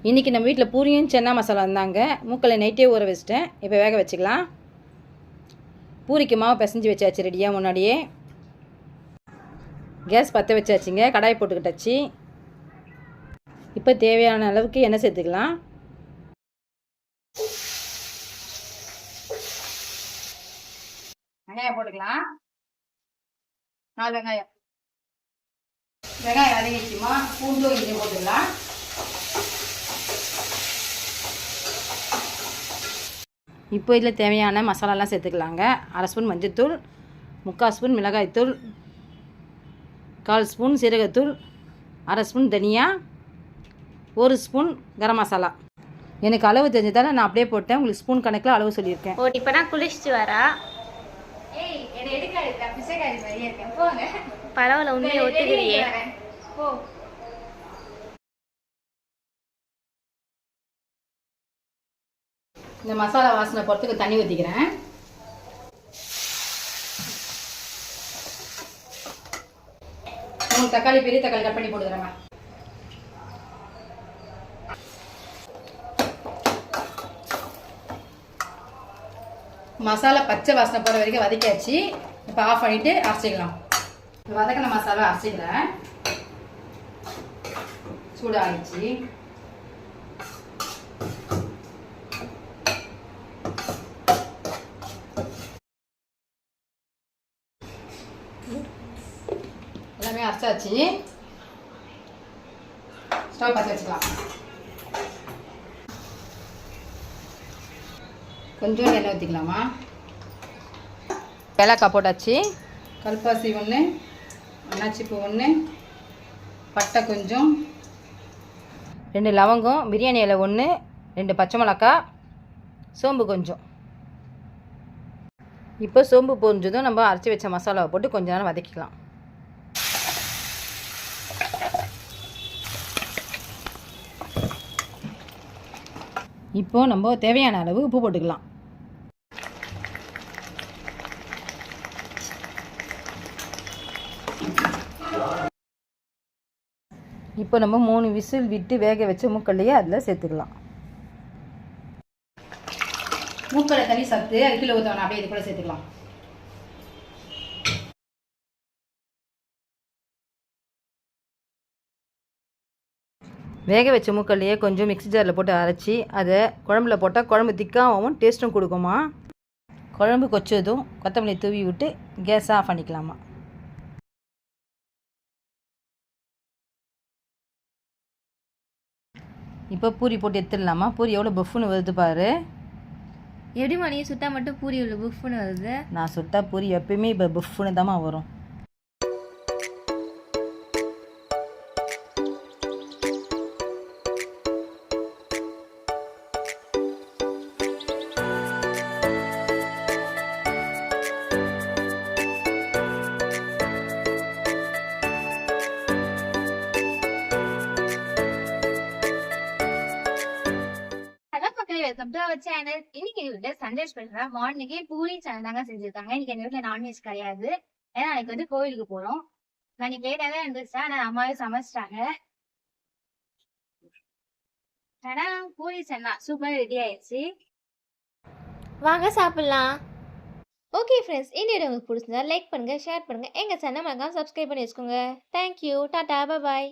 இன்றைக்கி நம்ம வீட்டில் பூரியும் சென்னா மசாலா இருந்தாங்க. மூக்கலை நைட்டே ஊற வச்சிட்டேன். இப்போ வேக வச்சுக்கலாம். பூரிக்கு மாவு பிசைஞ்சு வச்சாச்சு ரெடியாக. முன்னாடியே கேஸ் பற்ற வச்சாச்சுங்க. கடாய் போட்டுக்கிட்டாச்சு. இப்போ தேவையான அளவுக்கு எண்ணெய் சேர்த்துக்கலாம். வெங்காயம் போட்டுக்கலாம். 4 வெங்காயம். வெங்காயம் வதங்கிடுச்சுமா. பூண்டும் இஞ்சியும் போட்டுக்கலாம். இப்போ இதில் தேவையான மசாலாலாம் சேர்த்துக்கலாங்க. 1/2 ஸ்பூன் மஞ்சள்தூள், 3/4 ஸ்பூன் மிளகாய்த்தூள், 1/4 ஸ்பூன் சீரகத்தூள், 1/2 ஸ்பூன் தனியா, 1 ஸ்பூன் கரம் மசாலா. எனக்கு அளவு தெரிஞ்சதால் நான் அப்படியே போட்டேன். உங்களுக்கு ஸ்பூன் கணக்கில் அளவு சொல்லியிருக்கேன். இப்போ நான் குளிச்சுட்டு வரா. பரவாயில்ல, உண்மையை ஒத்துக்கிறியே. இந்த மசாலா வாசனை போகிறதுக்கு தண்ணி ஊற்றிக்கிறேன். தக்காளி, பெரிய தக்காளி கட் பண்ணி போட்டுக்கிறேங்க. மசாலா பச்சை வாசனை போகிற வரைக்கும் வதக்கியாச்சு. இப்போ ஆஃப் பண்ணிவிட்டு அரைச்சிக்கலாம். வதக்கின மசாலா அரைச்சிக்கிறேன். சூடாகிடுச்சு. எல்லாமே அரைச்சாச்சு. ஸ்டவ் பற்ற வச்சுக்கலாம். கொஞ்சம் எண்ணெய் ஊற்றிக்கலாமா. ஏலக்காய் போட்டாச்சு. கல்பாசி 1, அன்னாச்சிப்பூ 1, பட்டை கொஞ்சம், 2 லவங்கம், பிரியாணி இலை 1, 2 பச்சை மிளகாய், சோம்பு கொஞ்சம். இப்போ சோம்பு பொரிஞ்சதும் நம்ம அரைச்சி வச்ச மசாலாவை போட்டு கொஞ்ச நேரம் வதக்கிக்கலாம். இப்போது நம்ம தேவையான அளவு உப்பு போட்டுக்கலாம். இப்போ நம்ம 3 விசில் விட்டு வேக வச்ச மூக்கல்லையே அதில் சேர்த்துக்கலாம். மூக்கடை தண்ணி சத்து 1 கிலோ ஊற்றணும். அப்படியே இது கூட சேர்த்துக்கலாம். வேக வச்ச மூக்கல்லையே கொஞ்சம் மிக்ஸி ஜாரில் போட்டு அரைச்சி அதை குழம்புல போட்டால் குழம்பு திக்காகவும் டேஸ்ட்டும் கொடுக்குமா. குழம்பு கொச்சதும் கொத்தமல்லி தூவி விட்டு கேஸை ஆஃப் பண்ணிக்கலாமா. இப்போ பூரி போட்டு எடுத்துடலாமா. பூரி எவ்வளோ பஃப்னு வருது பாரு. எப்படி மணி சுட்டா மட்டும் பூரி இவ்வளோ பஃப்னு வருது? நான் சுட்டா பூரி எப்பயுமே இப்போ பஃப்னு தாம்மா வரும். Welcome to our channel. இன்னைக்கு வீட்டுல சண்டே ஸ்பெஷலா மார்னிங்கே பூரி சேனல் தாங்க செஞ்சிருக்காங்க. இன்னைக்கு எங்க வீட்டுல நான்வெஜ் கிடையாது. ஏன்னா எனக்கு வந்து கோயிலுக்கு போறோம். நான் இன்னைக்கு லேட்டா தான் இருந்துச்சா, நான் அம்மாவே சமைச்சிட்டாங்க. ஆனா பூரி சென்னா சூப்பர் ரெடி ஆயிடுச்சு. வாங்க சாப்பிடலாம். ஓகே ஃப்ரெண்ட்ஸ், இந்த வீடியோ உங்களுக்கு பிடிச்சிருந்தா லைக் பண்ணுங்க, ஷேர் பண்ணுங்க, எங்க சேனல் மறக்காம சப்ஸ்கிரைப் பண்ணி வச்சுக்கோங்க. தேங்க்யூ, டாடா, பாய்.